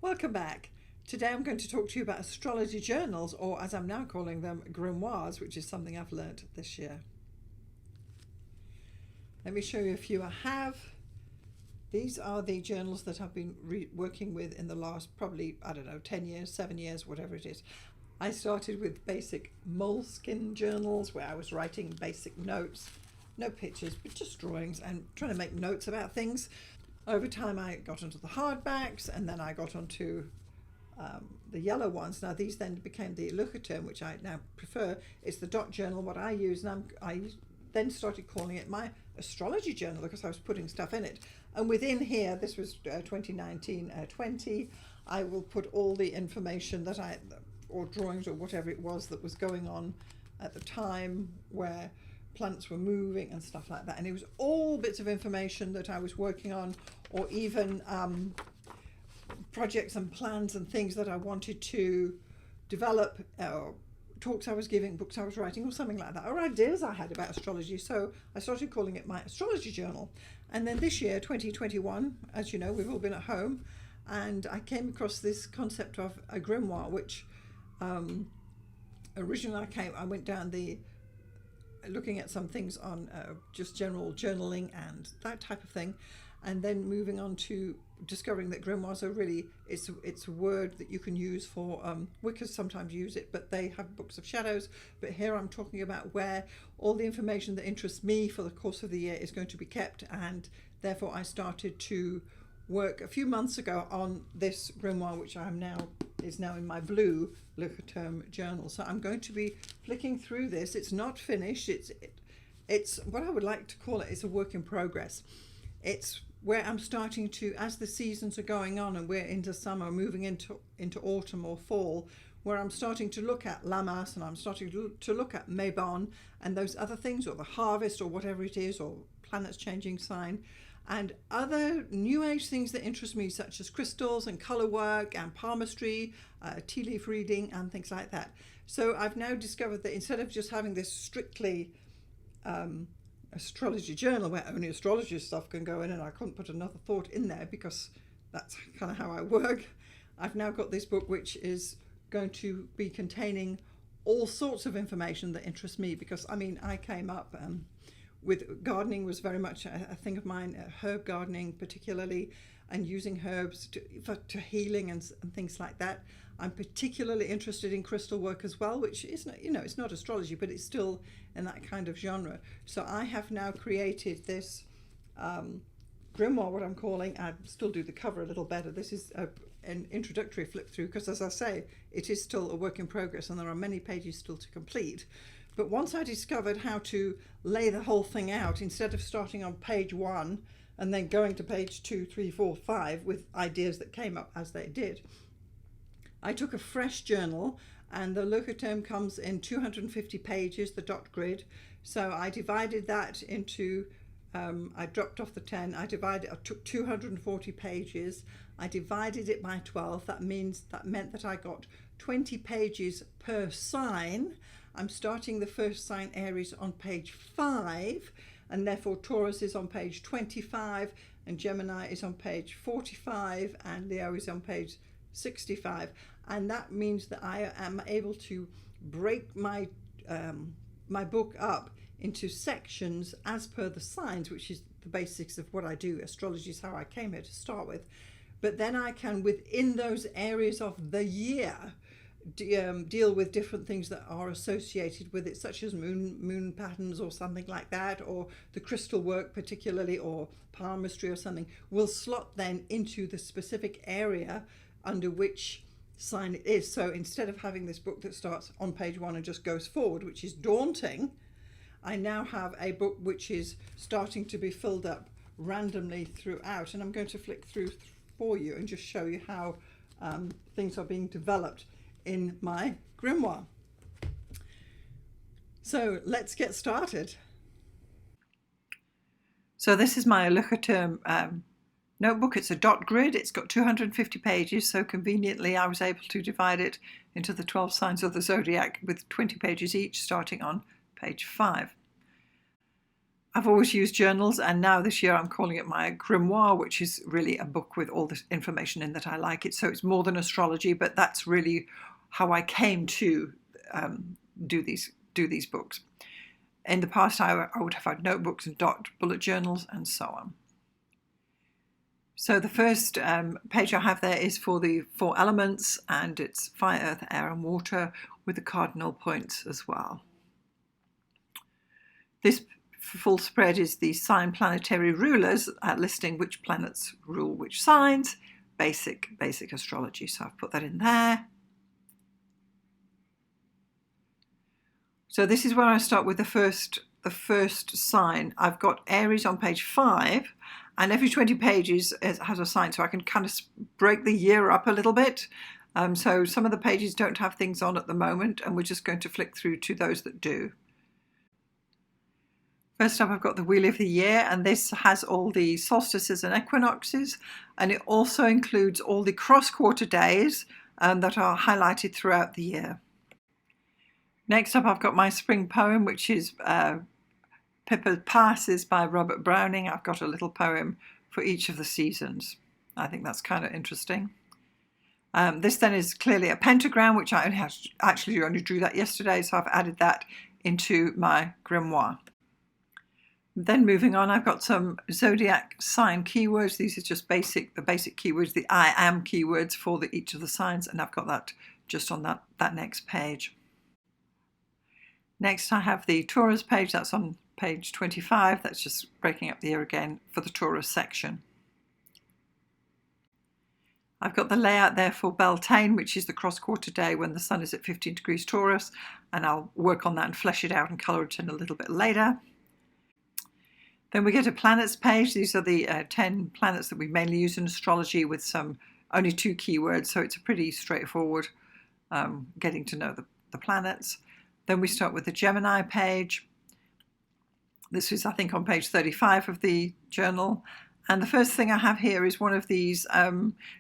Welcome back. Today I'm going to talk to you about astrology journals, or as I'm now calling them, grimoires, which is something I've learnt this year. Let me show you a few I have. These are the journals that I've been working with in the last probably, 10 years, 7 years, whatever it is. I started with basic moleskin journals where I was writing basic notes, no pictures, but just drawings and trying to make notes about things. Over time I got onto the hardbacks, and then I got onto the yellow ones. Now these then became the Astrological, which I now prefer. It's the dot journal what I use, and I then started calling it my Astrology Journal because I was putting stuff in it. And within here, this was 2019-20, I will put all the information that or drawings or whatever it was that was going on at the time, where planets were moving and stuff like that. And it was all bits of information that I was working on, or even projects and plans and things that I wanted to develop, talks I was giving, books I was writing, or something like that, or ideas I had about astrology. So I started calling it my Astrology Journal. And then this year, 2021, as you know, we've all been at home, and I came across this concept of a grimoire, which originally I went down looking at some things on just general journaling and that type of thing, and then moving on to discovering that grimoires are really, it's a word that you can use for Wiccas sometimes use it, but they have books of shadows. But here I'm talking about where all the information that interests me for the course of the year is going to be kept, and therefore I started to work a few months ago on this grimoire, which is now in my blue Astrological journal. So I'm going to be flicking through this. It's not finished. It's what I would like to call it. It's a work in progress. It's where I'm starting to, as the seasons are going on and we're into summer, moving into autumn or fall, where I'm starting to look at Lammas, and I'm starting to look at Mabon and those other things, or the harvest, or whatever it is, or planets changing sign, and other new age things that interest me, such as crystals and color work and palmistry, tea leaf reading and things like that. So I've now discovered that instead of just having this strictly astrology journal where only astrology stuff can go in, and I couldn't put another thought in there because that's kind of how I work, I've now got this book which is going to be containing all sorts of information that interests me, because I came up with gardening was very much a thing of mine, herb gardening particularly, and using herbs to healing and things like that. I'm particularly interested in crystal work as well, which is not, it's not astrology, but it's still in that kind of genre. So I have now created this grimoire, what I'm calling. I still do the cover a little better. This is an introductory flip through, because as I say, it is still a work in progress and there are many pages still to complete. But once I discovered how to lay the whole thing out, instead of starting on page 1 and then going to page 2, 3, 4, 5 with ideas that came up as they did, I took a fresh journal, and the Astrological comes in 250 pages, the dot grid. So I divided that into, I dropped off the 10, I took 240 pages, I divided it by 12. That meant that I got 20 pages per sign. I'm starting the first sign, Aries, on page 5, and therefore Taurus is on page 25, and Gemini is on page 45, and Leo is on page 65. And that means that I am able to break my book up into sections as per the signs, which is the basics of what I do. Astrology is how I came here to start with. But then I can, within those areas of the year, deal with different things that are associated with it, such as moon patterns or something like that, or the crystal work particularly, or palmistry or something, will slot then into the specific area under which sign it is. So instead of having this book that starts on page 1 and just goes forward, which is daunting, I now have a book which is starting to be filled up randomly throughout, and I'm going to flick through for you and just show you how things are being developed in my grimoire. So let's get started. So this is my Astrological notebook. It's a dot grid. It's got 250 pages, so conveniently I was able to divide it into the 12 signs of the zodiac with 20 pages each, starting on page 5. I've always used journals, and now this year I'm calling it my grimoire, which is really a book with all the information in that I like it. So it's more than astrology, but that's really how I came to do these books. In the past, I would have had notebooks and bullet journals and so on. So the first page I have there is for the 4 elements, and it's fire, earth, air and water with the cardinal points as well. This full spread is the sign planetary rulers, listing which planets rule which signs, basic astrology. So I've put that in there. So this is where I start with the first sign. I've got Aries on page 5, and every 20 pages has a sign, so I can kind of break the year up a little bit. So some of the pages don't have things on at the moment, and we're just going to flick through to those that do. First up, I've got the Wheel of the Year, and this has all the solstices and equinoxes, and it also includes all the cross-quarter days that are highlighted throughout the year. Next up, I've got my spring poem, which is Pippa Passes by Robert Browning. I've got a little poem for each of the seasons. I think that's kind of interesting. This then is clearly a pentagram, which I only drew that yesterday, so I've added that into my grimoire. Then moving on, I've got some zodiac sign keywords. These are just the basic keywords, the I am keywords for each of the signs, and I've got that just on that next page. Next, I have the Taurus page. That's on page 25. That's just breaking up the year again for the Taurus section. I've got the layout there for Beltane, which is the cross-quarter day when the sun is at 15 degrees Taurus, and I'll work on that and flesh it out and colour it in a little bit later. Then we get a planets page. These are the 10 planets that we mainly use in astrology, with only 2 keywords, so it's a pretty straightforward getting to know the planets. Then we start with the Gemini page. This is, I think, on page 35 of the journal. And the first thing I have here is one of these,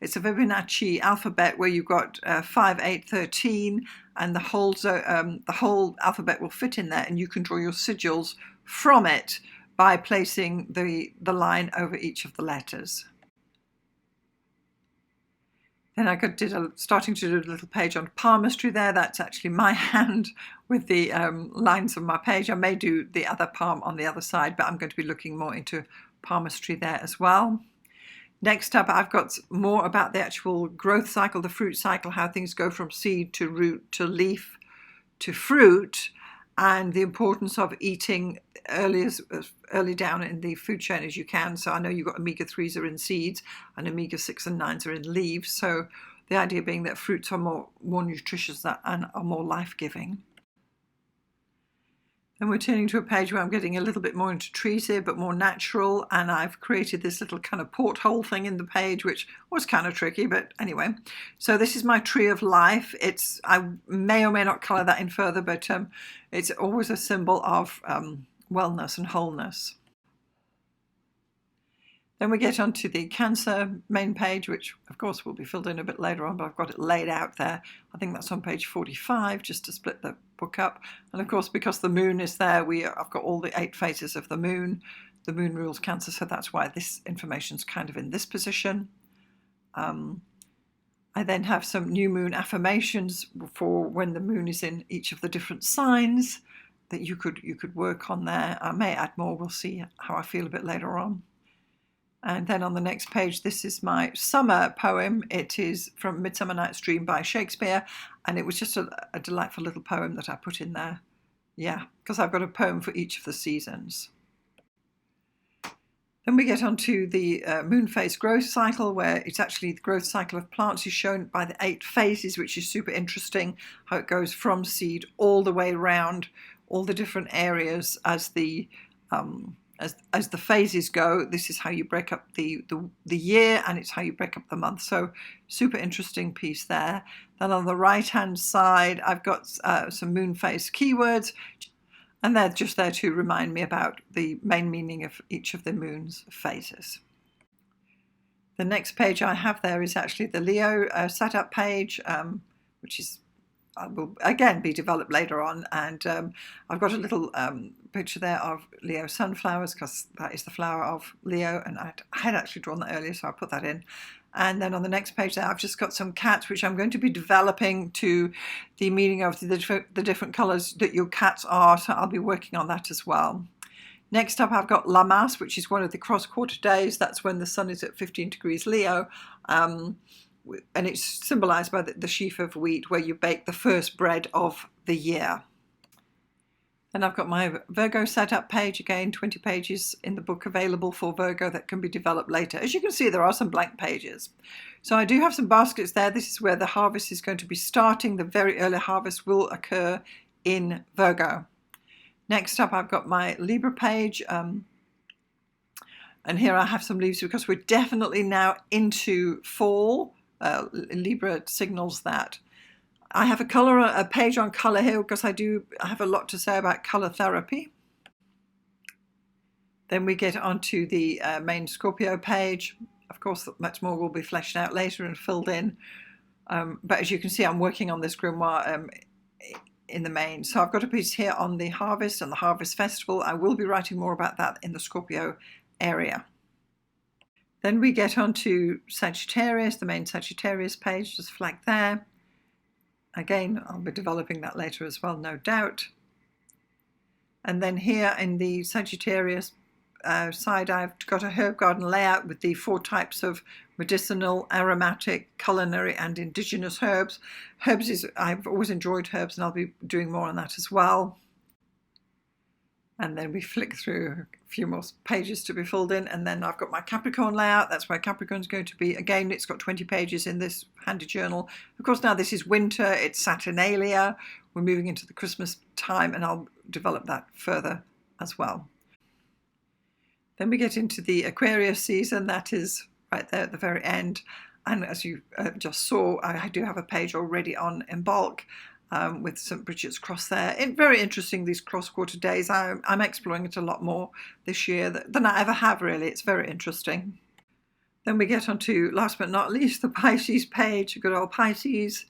it's a Fibonacci alphabet where you've got 5, 8, 13, and the whole alphabet will fit in there, and you can draw your sigils from it by placing the line over each of the letters. Then I starting to do a little page on palmistry there. That's actually my hand with the lines on my page. I may do the other palm on the other side, but I'm going to be looking more into palmistry there as well. Next up, I've got more about the actual growth cycle, the fruit cycle, how things go from seed to root to leaf to fruit, and the importance of eating early down in the food chain as you can. So I know you've got omega-3s are in seeds and omega-6 and 9s are in leaves. So the idea being that fruits are more nutritious and are more life-giving. Then we're turning to a page where I'm getting a little bit more into trees here, but more natural. And I've created this little kind of porthole thing in the page, which was kind of tricky, but anyway. So this is my tree of life. I may or may not colour that in further, but it's always a symbol of wellness and wholeness. Then we get onto the Cancer main page, which of course will be filled in a bit later on, but I've got it laid out there. I think that's on page 45, just to split the book up. And of course, because the moon is there, I've got all the 8 phases of the moon. The moon rules Cancer, so that's why this information's kind of in this position. I then have some new moon affirmations for when the moon is in each of the different signs that you could work on there. I may add more, we'll see how I feel a bit later on. And then on the next page, this is my summer poem. It is from Midsummer Night's Dream by Shakespeare, and it was just a delightful little poem that I put in there. Yeah, because I've got a poem for each of the seasons. Then we get onto the moon phase growth cycle, where it's actually the growth cycle of plants is shown by the 8 phases, which is super interesting, how it goes from seed all the way around all the different areas as the phases go. This is how you break up the year, and it's how you break up the month. So super interesting piece there. Then on the right hand side, I've got some moon phase keywords, and they're just there to remind me about the main meaning of each of the moon's phases. The next page I have there is actually the Leo setup page, which is will again be developed later on. And I've got a little picture there of Leo sunflowers, because that is the flower of Leo, and I had actually drawn that earlier, so I'll put that in. And then on the next page there, I've just got some cats, which I'm going to be developing to the meaning of the different colours that your cats are, so I'll be working on that as well. Next up, I've got Lamas, which is one of the cross-quarter days. That's when the sun is at 15 degrees Leo, and it's symbolised by the sheaf of wheat, where you bake the first bread of the year. Then I've got my Virgo setup page, again 20 pages in the book available for Virgo that can be developed later. As you can see, there are some blank pages. So I do have some baskets there. This is where the harvest is going to be starting. The very early harvest will occur in Virgo. Next up, I've got my Libra page. And here I have some leaves because we're definitely now into fall. Libra signals that. I have a page on colour here because I have a lot to say about colour therapy. Then we get onto the main Scorpio page. Of course, much more will be fleshed out later and filled in. But as you can see, I'm working on this grimoire in the main. So I've got a piece here on the harvest and the harvest festival. I will be writing more about that in the Scorpio area. Then we get onto Sagittarius, the main Sagittarius page, just flagged there. Again, I'll be developing that later as well, no doubt. And then here in the Sagittarius side, I've got a herb garden layout with the 4 types of medicinal, aromatic, culinary and indigenous herbs. I've always enjoyed herbs, and I'll be doing more on that as well. And then we flick through a few more pages to be filled in. And then I've got my Capricorn layout. That's where Capricorn's going to be. Again, it's got 20 pages in this handy journal. Of course, now this is winter. It's Saturnalia. We're moving into the Christmas time, and I'll develop that further as well. Then we get into the Aquarius season. That is right there at the very end. And as you just saw, I do have a page already on Embark. With St. Bridget's Cross there. Very interesting, these cross-quarter days. I'm exploring it a lot more this year than I ever have, really. It's very interesting. Then we get on to, last but not least, the Pisces page. Good old Pisces.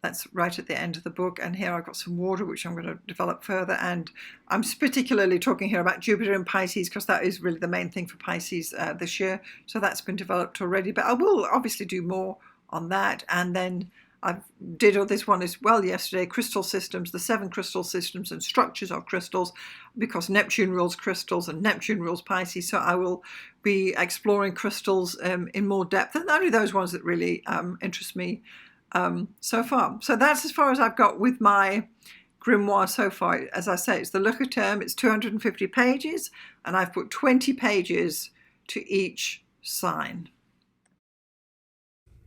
That's right at the end of the book. And here I've got some water, which I'm going to develop further. And I'm particularly talking here about Jupiter in Pisces, because that is really the main thing for Pisces this year. So that's been developed already. But I will obviously do more on that. And then I did this one as well yesterday, crystal systems, the 7 crystal systems and structures of crystals, because Neptune rules crystals and Neptune rules Pisces. So I will be exploring crystals in more depth, and only those ones that really interest me so far. So that's as far as I've got with my grimoire so far. As I say, it's the Looker term. It's 250 pages, and I've put 20 pages to each sign.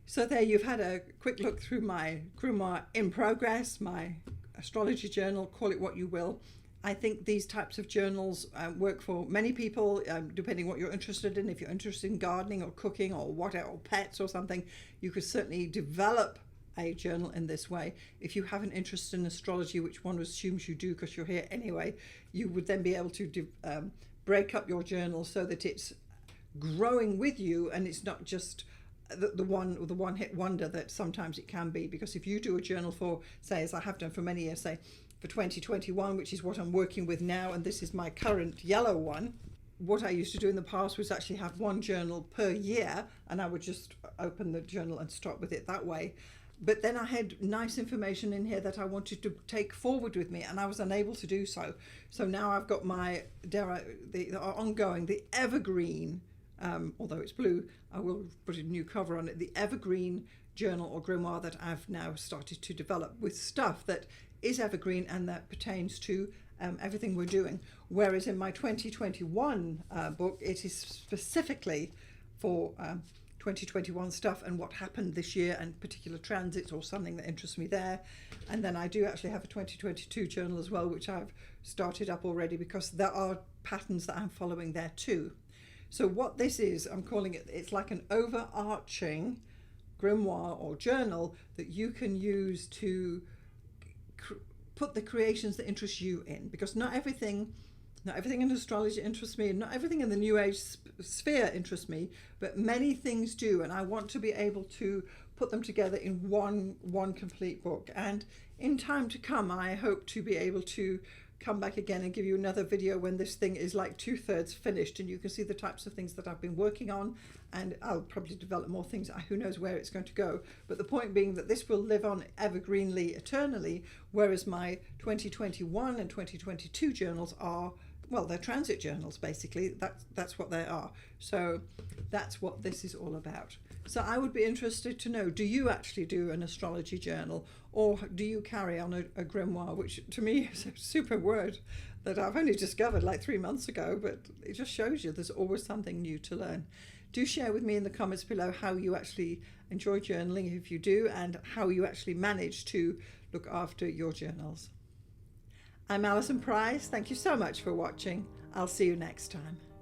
So there you've had a quick look through my grimoire in progress, my astrology journal, call it what you will. I think these types of journals work for many people, depending what you're interested in. If you're interested in gardening or cooking or whatever, or pets or something, you could certainly develop a journal in this way. If you have an interest in astrology, which one assumes you do because you're here anyway, you would then be able to break up your journal so that it's growing with you, and it's not just the one hit wonder that sometimes it can be. Because if you do a journal for, say, as I have done for many years, say for 2021, which is what I'm working with now, and this is my current yellow one, what I used to do in the past was actually have one journal per year, and I would just open the journal and start with it that way. But then I had nice information in here that I wanted to take forward with me, and I was unable to do so. So now I've got my the Evergreen, although it's blue, I will put a new cover on it, the Evergreen journal or grimoire that I've now started to develop with stuff that is evergreen and that pertains to everything we're doing. Whereas in my 2021 book, it is specifically for 2021 stuff and what happened this year and particular transits or something that interests me there. And then I do actually have a 2022 journal as well, which I've started up already because there are patterns that I'm following there too. So what this is, I'm calling it, it's like an overarching grimoire or journal that you can use to put the creations that interest you in, because not everything in astrology interests me, and not everything in the New Age sphere interests me, but many things do, and I want to be able to put them together in one complete book. And in time to come, I hope to be able to come back again and give you another video when this thing is like 2/3 finished and you can see the types of things that I've been working on, and I'll probably develop more things. Who knows where it's going to go, but the point being that this will live on evergreenly eternally, whereas my 2021 and 2022 journals are, well, they're transit journals basically. That's what they are. So that's what this is all about. So I would be interested to know, do you actually do an astrology journal, or do you carry on a grimoire, which to me is a super word that I've only discovered like 3 months ago, but it just shows you there's always something new to learn. Do share with me in the comments below how you actually enjoy journaling, if you do, and how you actually manage to look after your journals. I'm Alison Price. Thank you so much for watching. I'll see you next time.